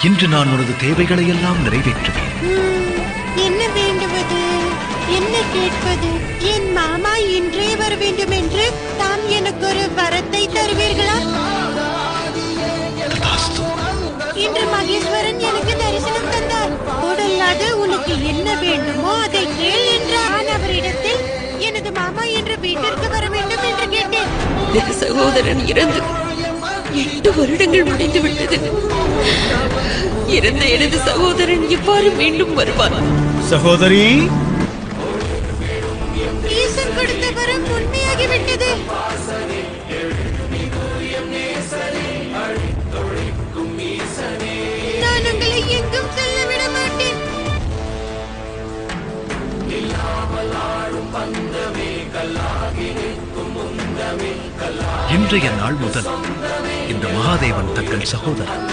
இன்று நான் உனது தேவைகளை எல்லாம் நிறைவேற்றுவேன். என்ன வேண்டுவது, என்ன கேட்பது? என் மாமா இன்றே வர வேண்டும் என்று தாம் எனக்கு ஒரு வரத்தை தருவீர்களா? ததாஸ்து. இன்று மகேஸ்வரன் எனக்கு தரிசனம் தந்தார். கூடல்லாது உனக்கு என்ன வேண்டுமோ அதை கேள் என்றார். நான் அவரிடத்தில் எனது மாமா என்ற வீட்டிற்கு வர வேண்டும் என்று கேட்டேன். என் சகோதரன் இறந்து 8 வருடங்கள் முடிந்து விட்டது. இறந்த எனது சகோதரன் எவ்வாறு மீண்டும் வருவார்? சகோதரி, ஈசன் கொடுத்த வரம் உண்மையாகிவிட்டது. நான் உங்களை எங்கும் செல்ல விட மாட்டேன். இன்றைய நாள் முதல் இந்த மகாதேவன் தங்கள் சகோதரன்.